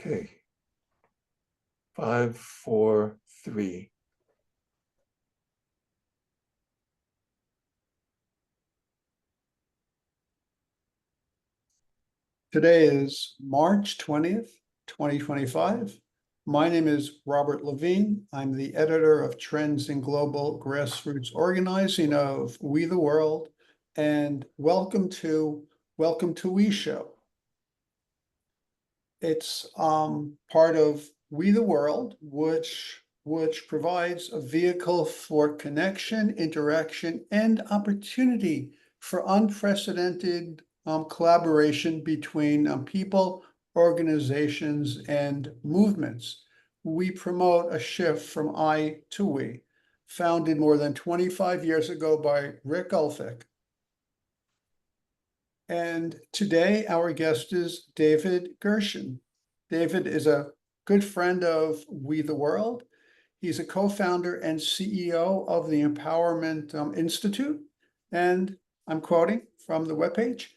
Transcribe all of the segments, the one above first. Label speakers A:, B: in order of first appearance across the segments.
A: Okay. 5, 4, 3.
B: Today is March 20th, 2025. My name is Robert Levine. I'm the editor of Trends in Global Grassroots Organizing of We the World, and welcome to We Show. It's part of We the World, which provides a vehicle for connection, interaction, and opportunity for unprecedented collaboration between people, organizations, and movements. We promote a shift from I to we, founded more than 25 years ago by Rick Ulfik. And today our guest is David Gershon. David is a good friend of We the World. He's a co-founder and CEO of the Empowerment Institute. And I'm quoting from the webpage.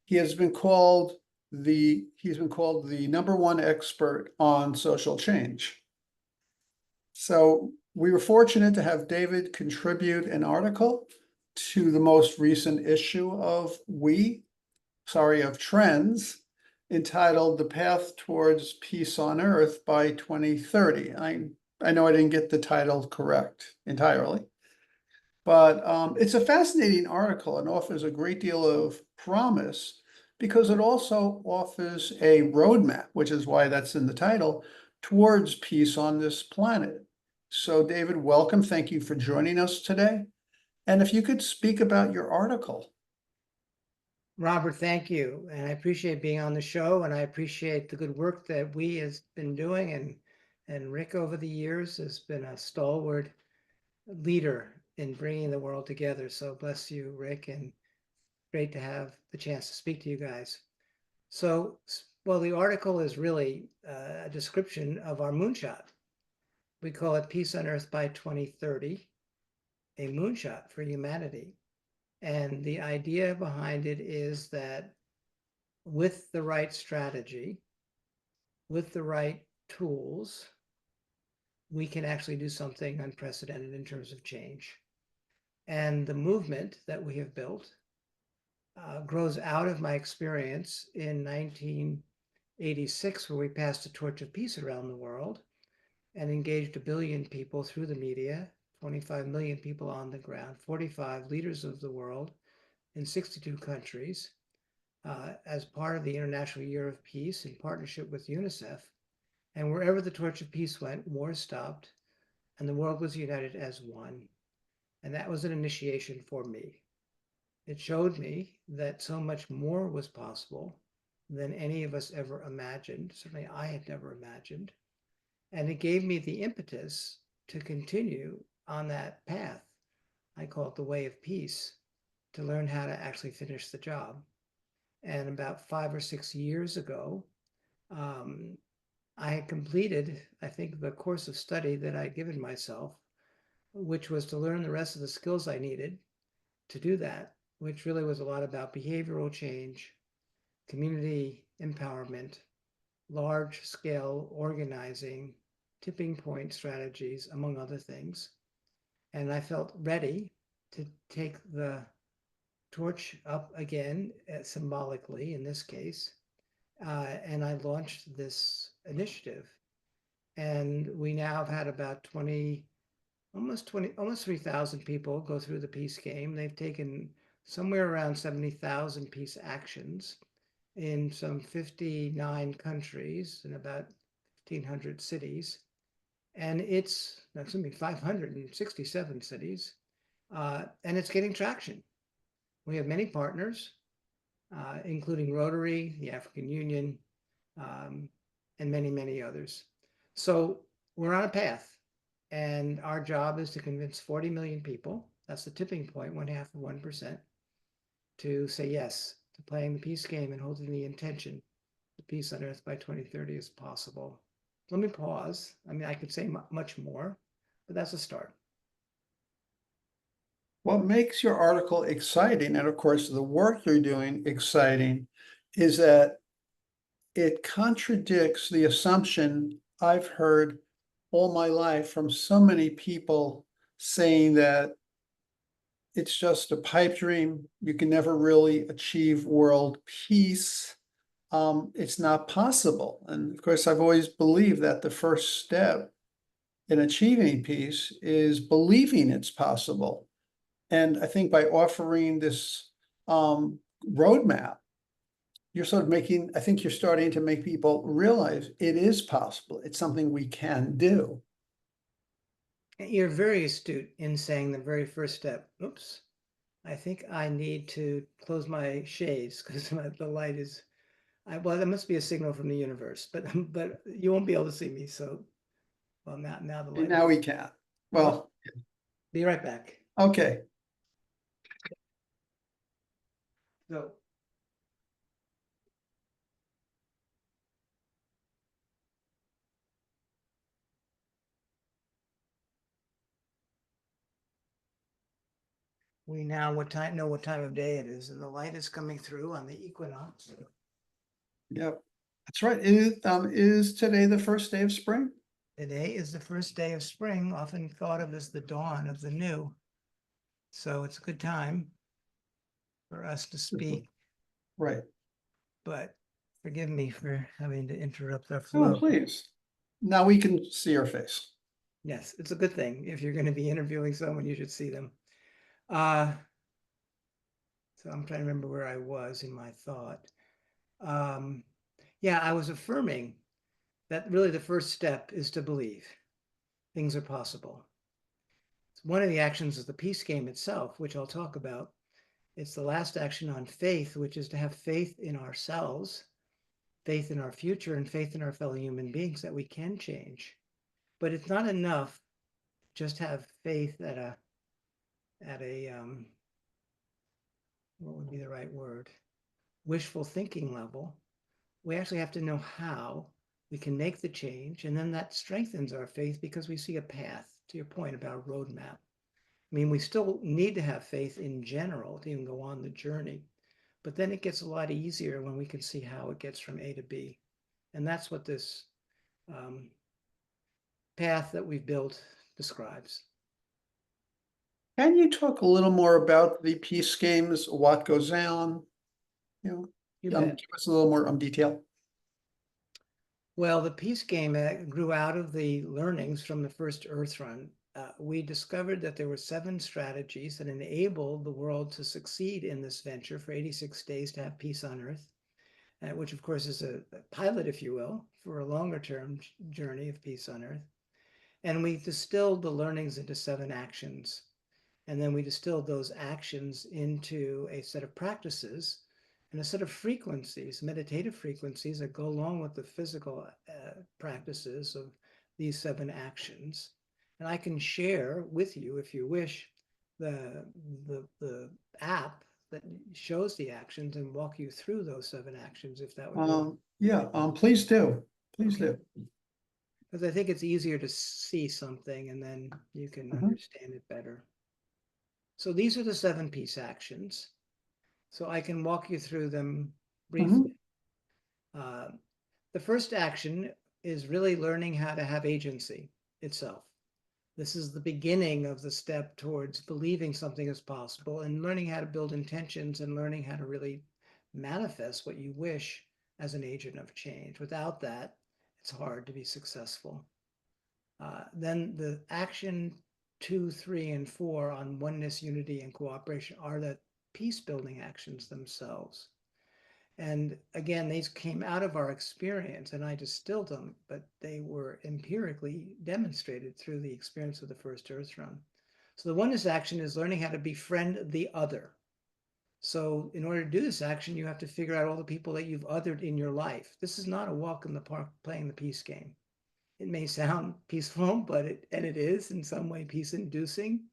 B: He has been called the #1 expert on social change. So we were fortunate to have David contribute an article to the most recent issue of Trends, entitled The Path Towards Peace on Earth by 2030. I know I didn't get the title correct entirely, but it's a fascinating article and offers a great deal of promise because it also offers a roadmap, which is why that's in the title, towards peace on this planet. So David, welcome. Thank you for joining us today. And if you could speak about your article.
C: Robert, thank you. And I appreciate being on the show, and I appreciate the good work that we has been doing. And Rick over the years has been a stalwart leader in bringing the world together. So bless you, Rick, and great to have the chance to speak to you guys. So, well, the article is really a description of our moonshot. We call it Peace on Earth by 2030, a moonshot for humanity. And the idea behind it is that with the right strategy, with the right tools, we can actually do something unprecedented in terms of change. And the movement that we have built grows out of my experience in 1986, where we passed the torch of peace around the world and engaged 1 billion people through the media, 25 million people on the ground, 45 leaders of the world in 62 countries, as part of the International Year of Peace in partnership with UNICEF. And wherever the torch of peace went, wars stopped, and the world was united as one. And that was an initiation for me. It showed me that so much more was possible than any of us ever imagined. Certainly I had never imagined. And it gave me the impetus to continue on that path. I call it the way of peace, to learn how to actually finish the job. And about 5 or 6 years ago, I had completed, I think, the course of study that I'd given myself, which was to learn the rest of the skills I needed to do that, which really was a lot about behavioral change, community empowerment, large-scale organizing, tipping point strategies, among other things. And I felt ready to take the torch up again, symbolically in this case, and I launched this initiative. And we now have had about almost 3,000 people go through the peace game. They've taken somewhere around 70,000 peace actions in some 59 countries and about 1,500 cities. And it's 567 cities, and it's getting traction. We have many partners, including Rotary, the African Union, and many, many others. So we're on a path, and our job is to convince 40 million people, that's the tipping point, 1/2 of 1%, to say yes to playing the peace game and holding the intention that peace on earth by 2030 is possible. Let me pause. I mean, I could say much more, but that's a start.
B: What makes your article exciting, and of course the work you're doing exciting, is that it contradicts the assumption I've heard all my life from so many people saying that it's just a pipe dream. You can never really achieve world peace. It's not possible. And of course, I've always believed that the first step in achieving peace is believing it's possible. And I think by offering this roadmap, you're sort of making, I think you're starting to make people realize it is possible. It's something we can do.
C: You're very astute in saying the very first step. Oops, I think I need to close my shades because the light is, well, that must be a signal from the universe, but you won't be able to see me. So, well, now the light.
B: Now we can. Well,
C: Be right back.
B: okay.
C: So we now know what time of day it is, and the light is coming through on the equinox.
B: Yep, that's right. Is today the first day of spring?
C: Today is the first day of spring, often thought of as the dawn of the new. So it's a good time for us to speak,
B: Right.
C: but forgive me for having to interrupt our
B: Oh,
C: flow.
B: please. Now we can see your face.
C: Yes, it's a good thing. If you're going to be interviewing someone, you should see them. So I'm trying to remember where I was in my thought. Yeah, I was affirming that really the first step is to believe things are possible. One of the actions is the peace game itself, which I'll talk about. It's the last action on faith, which is to have faith in ourselves, faith in our future, and faith in our fellow human beings that we can change. But it's not enough just have faith at a what would be the right word? Wishful thinking level. We actually have to know how we can make the change, and then that strengthens our faith because we see a path, to your point about roadmap. I mean, we still need to have faith in general to even go on the journey, but then it gets a lot easier when we can see how it gets from A to B. And that's what this path that we've built describes.
B: Can you talk a little more about the peace games, what goes on?
C: You bet.
B: Give us a little more detail.
C: Well, the peace game grew out of the learnings from the first Earth run. We discovered that there were 7 strategies that enable the world to succeed in this venture for 86 days to have peace on Earth, which of course is a pilot, if you will, for a longer term journey of peace on Earth. And we distilled the learnings into 7 actions. And then we distilled those actions into a set of practices and a set of frequencies, meditative frequencies that go along with the physical practices of these 7 actions. And I can share with you, if you wish, the app that shows the actions and walk you through those 7 actions, if that would be.
B: Yeah, please do. Please do.
C: Because I think it's easier to see something and then you can understand it better. So these are the 7 peace actions. So I can walk you through them briefly. The first action is really learning how to have agency itself. This is the beginning of the step towards believing something is possible and learning how to build intentions and learning how to really manifest what you wish as an agent of change. Without that, it's hard to be successful. Then the action 2, 3, and 4 on oneness, unity, and cooperation are the peace building actions themselves. And again, these came out of our experience and I distilled them, but they were empirically demonstrated through the experience of the first Earth run. So the oneness action is learning how to befriend the other. So in order to do this action, you have to figure out all the people that you've othered in your life. This is not a walk in the park playing the peace game. It may sound peaceful, but it is in some way peace inducing,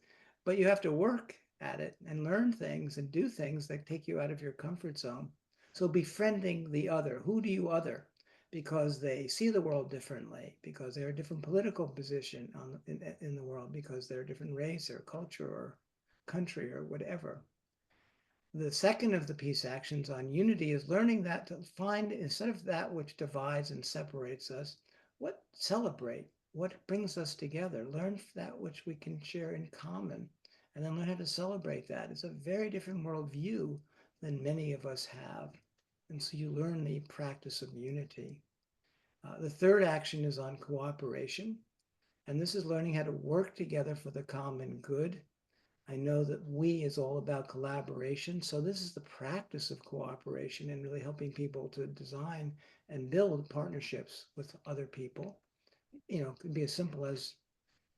C: but you have to work at it and learn things and do things that take you out of your comfort zone. So befriending the other. Who do you other? Because they see the world differently, because they're a different political position in the world, because they're a different race or culture or country or whatever. The second of the peace actions on unity is learning that to find, instead of that which divides and separates us, what celebrate, what brings us together. Learn that which we can share in common, and then learn how to celebrate that. It's a very different worldview than many of us have. And so you learn the practice of unity. The third action is on cooperation, and this is learning how to work together for the common good. I know that we is all about collaboration. So this is the practice of cooperation and really helping people to design and build partnerships with other people. You know, it could be as simple as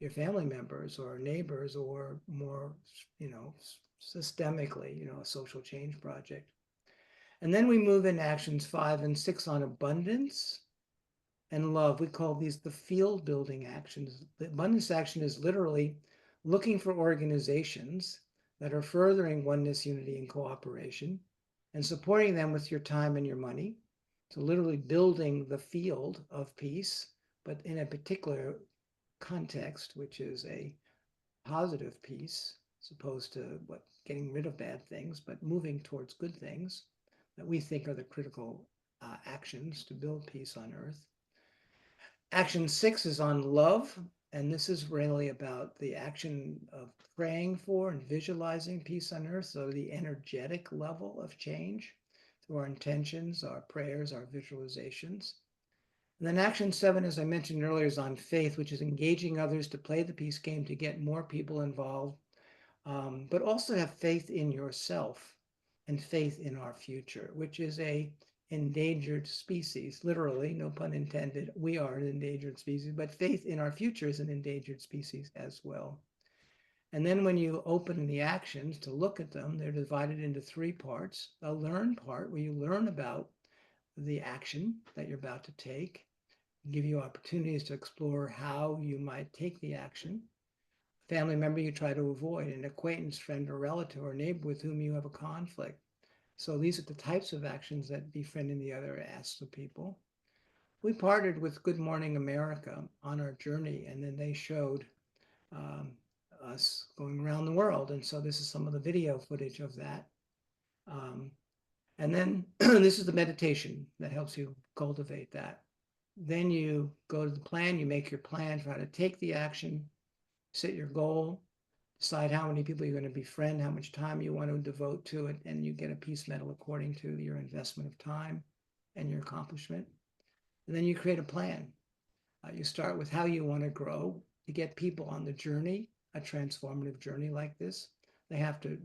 C: your family members or neighbors, or more, systemically, a social change project. And then we move in actions 5 and 6 on abundance and love. We call these the field building actions. The abundance action is literally looking for organizations that are furthering oneness, unity, and cooperation, and supporting them with your time and your money. So literally building the field of peace, but in a particular context, which is a positive peace, as opposed to getting rid of bad things, but moving towards good things that we think are the critical actions to build peace on earth. Action 6 is on love, and this is really about the action of praying for and visualizing peace on earth, so the energetic level of change through our intentions, our prayers, our visualizations. And then action 7, as I mentioned earlier, is on faith, which is engaging others to play the peace game to get more people involved, but also have faith in yourself and faith in our future, which is a endangered species, literally, no pun intended. We are an endangered species, but faith in our future is an endangered species as well. And then when you open the actions to look at them, they're divided into 3 parts. A learn part, where you learn about the action that you're about to take, give you opportunities to explore how you might take the action. Family member you try to avoid, an acquaintance, friend, or relative, or neighbor with whom you have a conflict. So these are the types of actions that befriending the other asks of people. We partnered with Good Morning America on our journey, and then they showed us going around the world. And so this is some of the video footage of that. And then this is the meditation that helps you cultivate that. Then you go to the plan, you make your plan, try to take the action, set your goal, decide how many people you're going to befriend, how much time you want to devote to it, and you get a peace medal according to your investment of time and your accomplishment. And then you create a plan. You start with how you want to grow to get people on the journey, a transformative journey like this. They have to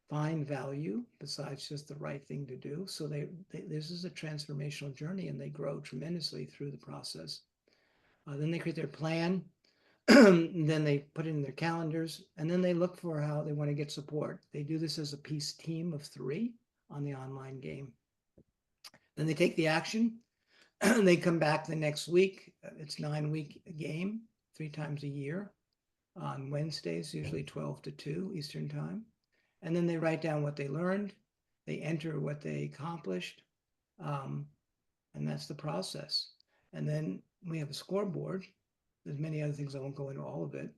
C: find value besides just the right thing to do. So this is a transformational journey, and they grow tremendously through the process. Then they create their plan. Then they put it in their calendars, and then they look for how they want to get support. They do this as a peace team of 3 on the online game. Then they take the action. They come back the next week. It's 9-week game, 3 times a year on Wednesdays, usually 12 to 2 Eastern time. And then they write down what they learned. They enter what they accomplished. And that's the process. And then we have a scoreboard. There's many other things. I won't go into all of it.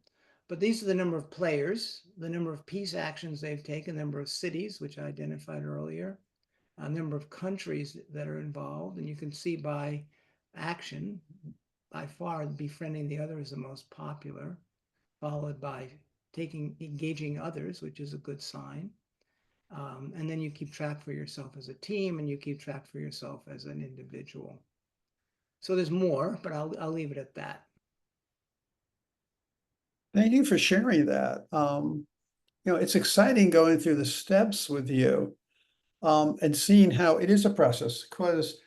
C: But these are the number of players, the number of peace actions they've taken, the number of cities, which I identified earlier, a number of countries that are involved. And you can see by action, by far, befriending the other is the most popular, followed by engaging others, which is a good sign. And then you keep track for yourself as a team, and you keep track for yourself as an individual. So there's more, but I'll leave it at that.
B: Thank you for sharing that. It's exciting going through the steps with you, and seeing how it is a process, because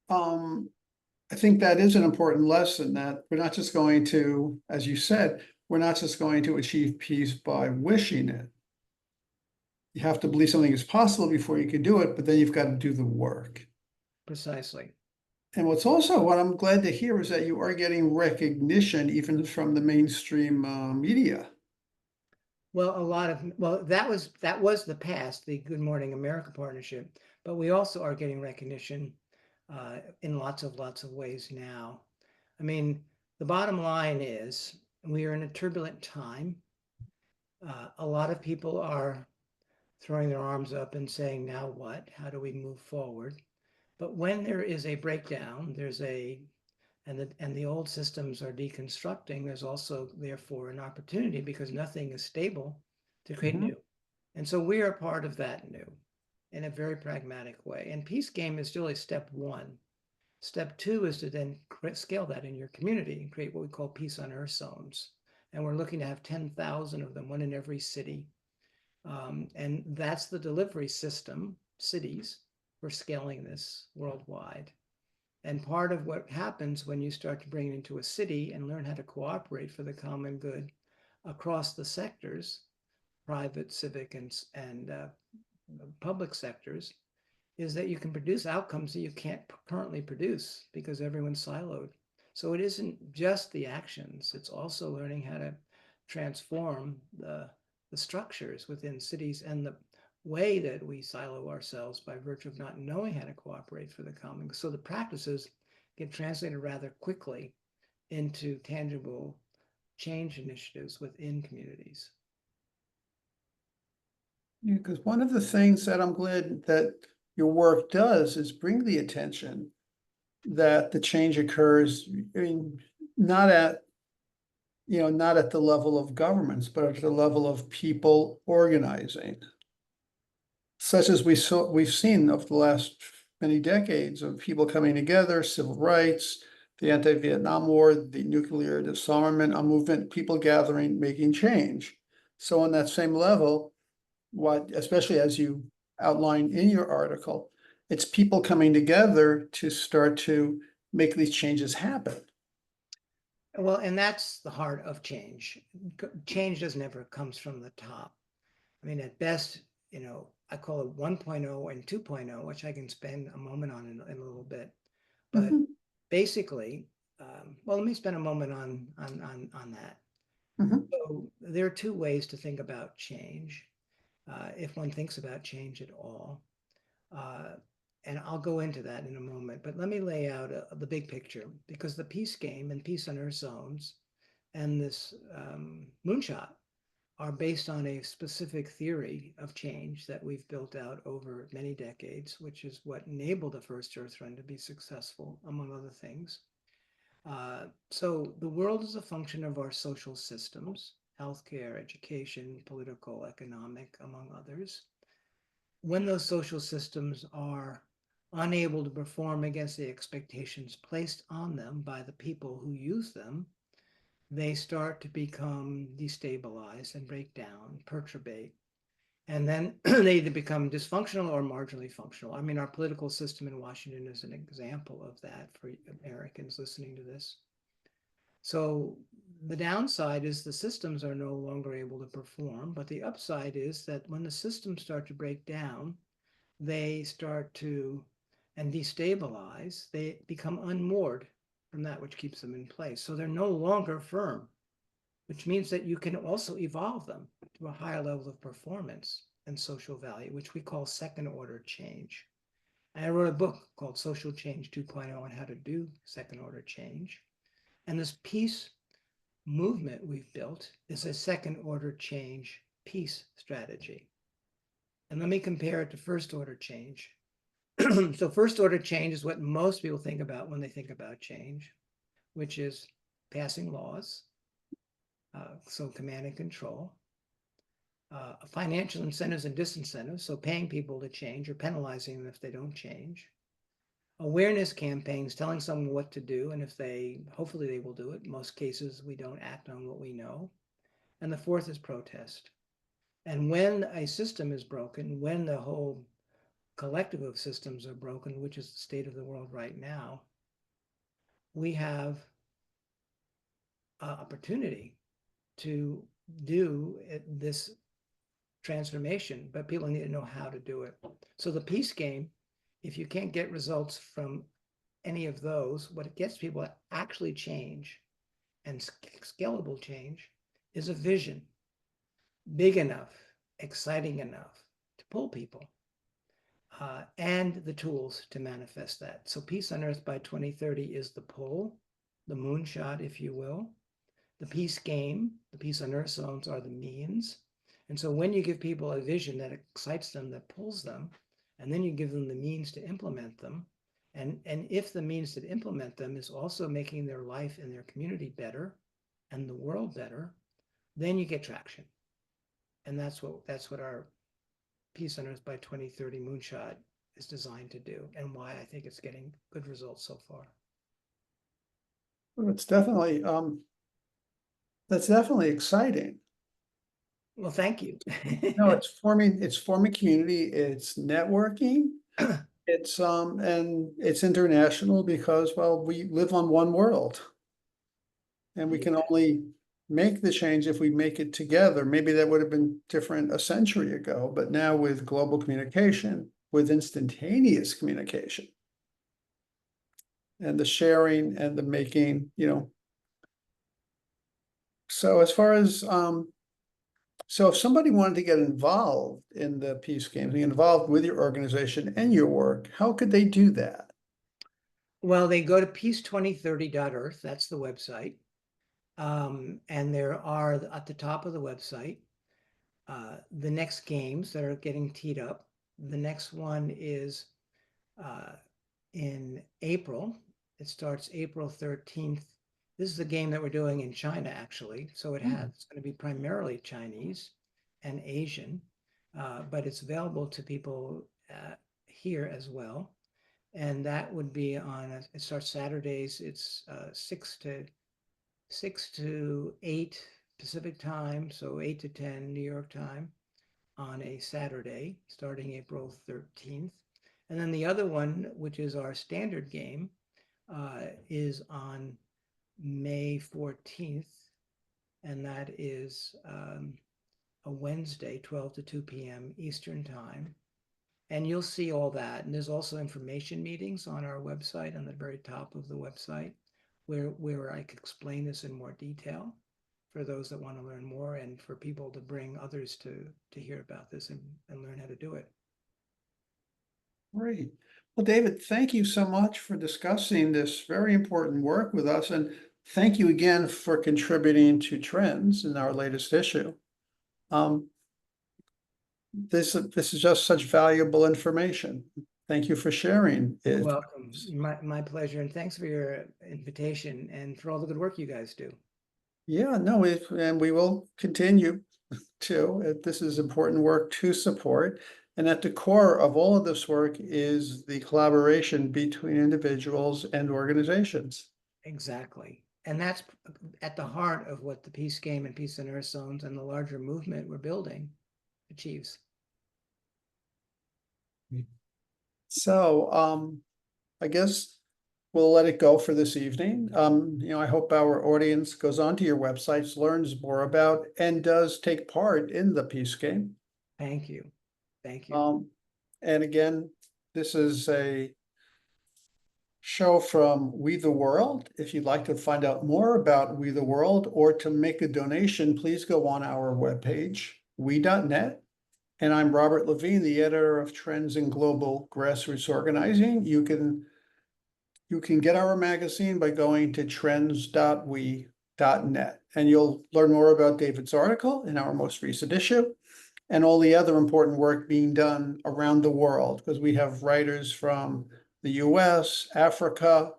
B: I think that is an important lesson, that we're not just going to, as you said, we're not just going to achieve peace by wishing it. You have to believe something is possible before you can do it, but then you've got to do the work.
C: Precisely.
B: And what I'm glad to hear is that you are getting recognition even from the mainstream media.
C: Well, that was the past, the Good Morning America partnership, but we also are getting recognition in lots of ways now. I mean, the bottom line is we are in a turbulent time. A lot of people are throwing their arms up and saying, now what? How do we move forward? But when there is a breakdown, and the old systems are deconstructing, there's also therefore an opportunity, because nothing is stable, to create
B: Mhm.
C: new. And so we are part of that new in a very pragmatic way. And peace game is still a step one. Step two is to then scale that in your community and create what we call peace on earth zones. And we're looking to have 10,000 of them, one in every city. And that's the delivery system, cities, for scaling this worldwide. And part of what happens when you start to bring it into a city and learn how to cooperate for the common good across the sectors, private, civic, and public sectors, is that you can produce outcomes that you can't currently produce because everyone's siloed. So it isn't just the actions, it's also learning how to transform the structures within cities and the way that we silo ourselves by virtue of not knowing how to cooperate for the common. So the practices get translated rather quickly into tangible change initiatives within communities.
B: Yeah, because one of the things that I'm glad that your work does is bring the attention that the change occurs, I mean, not at, not at the level of governments, but at the level of people organizing. Such as we've seen over the last many decades of people coming together, civil rights, the anti-Vietnam War, the nuclear disarmament, a movement, people gathering, making change. So on that same level, what, especially as you outline in your article, it's people coming together to start to make these changes happen.
C: Well, and that's the heart of change. Change doesn't ever comes from the top. I mean, at best, I call it 1.0 and 2.0, which I can spend a moment on in a little bit. But
B: Mhm,
C: basically, well, let me spend a moment on that.
B: mhm.
C: So there are two ways to think about change, if one thinks about change at all. Uh, and I'll go into that in a moment, but let me lay out the big picture, because the peace game and peace on earth zones and this moonshot are based on a specific theory of change that we've built out over many decades, which is what enabled the first Earth Run to be successful, among other things. So the world is a function of our social systems, healthcare, education, political, economic, among others. When those social systems are unable to perform against the expectations placed on them by the people who use them, they start to become destabilized and break down, perturbate, and then they either become dysfunctional or marginally functional. I mean, our political system in Washington is an example of that for Americans listening to this. So the downside is the systems are no longer able to perform, but the upside is that when the systems start to break down, they start to and destabilize, they become unmoored from that which keeps them in place. So they're no longer firm, which means that you can also evolve them to a higher level of performance and social value, which we call second order change. And I wrote a book called Social Change 2.0 on how to do second order change. And this peace movement we've built is a second order change peace strategy. And let me compare it to first order change. So first order change is what most people think about when they think about change, which is passing laws, so command and control, financial incentives and disincentives, so paying people to change or penalizing them if they don't change, awareness campaigns telling someone what to do, and if they, hopefully they will do it. In most cases, we don't act on what we know. And the fourth is protest. And when a system is broken, when the whole collective of systems are broken, which is the state of the world right now, we have opportunity to do this transformation, but people need to know how to do it. So the peace game, if you can't get results from any of those, what it gets people to actually change and scalable change is a vision big enough, exciting enough to pull people, and the tools to manifest that. So peace on earth by 2030 is the pull, the moonshot, if you will. The peace game, the peace on earth zones are the means, And so when you give people a vision that excites them, that pulls them, and then you give them the means to implement them, and if the means to implement them is also making their life and their community better and the world better, then you get traction. And that's what our Peace on Earth by 2030 moonshot is designed to do, and why I think it's getting good results so far.
B: Well, it's definitely, that's definitely exciting.
C: Well, thank you.
B: No, it's forming community, it's networking. It's and it's international because, well, we live on one world. And we can
C: Yeah.
B: only make the change if we make it together. Maybe that would have been different a century ago, but now with global communication, with instantaneous communication, and the sharing and the making, So as far as so if somebody wanted to get involved in the Peace Games, be involved with your organization and your work, how could they do that?
C: Well, they go to peace2030.earth. That's the website. And there are at the top of the website the next games that are getting teed up. The next one is in April. It starts April 13th. This is a game that we're doing in China, actually. So it's going to be primarily Chinese and Asian, but it's available to people here as well. And that would be it starts Saturdays. It's 6 to 8 Pacific time, so 8 to 10 New York time on a Saturday, starting April 13th. And then the other one, which is our standard game, is on May 14th, and that is a Wednesday, 12 to 2 p.m. Eastern time. And you'll see all that. And there's also information meetings on our website, on the very top of the website, where I could explain this in more detail for those that want to learn more, and for people to bring others to hear about this and learn how to do it.
B: Great. Well, David, thank you so much for discussing this very important work with us. And thank you again for contributing to Trends in our latest issue. This is just such valuable information. Thank you for sharing it.
C: You're welcome. My pleasure. And thanks for your invitation and for all the good work you guys do.
B: Yeah, no, and we will continue to. This is important work to support. And at the core of all of this work is the collaboration between individuals and organizations.
C: Exactly. And that's at the heart of what the Peace Game and Peace on Earth Zones and the larger movement we're building achieves.
B: So I guess we'll let it go for this evening. I hope our audience goes onto your websites, learns more about, and does take part in the Peace Game.
C: Thank you. Thank you.
B: And again, this is a show from We the World. If you'd like to find out more about We the World or to make a donation, please go on our webpage, we.net. And I'm Robert Levine, the editor of Trends in Global Grassroots Organizing. You can get our magazine by going to trends.we.net, and you'll learn more about David's article in our most recent issue and all the other important work being done around the world, because we have writers from the US, Africa,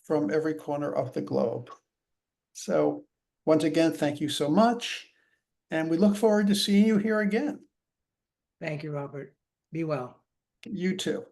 B: from every corner of the globe. So once again, thank you so much, and we look forward to seeing you here again.
C: Thank you, Robert. Be well.
B: You too.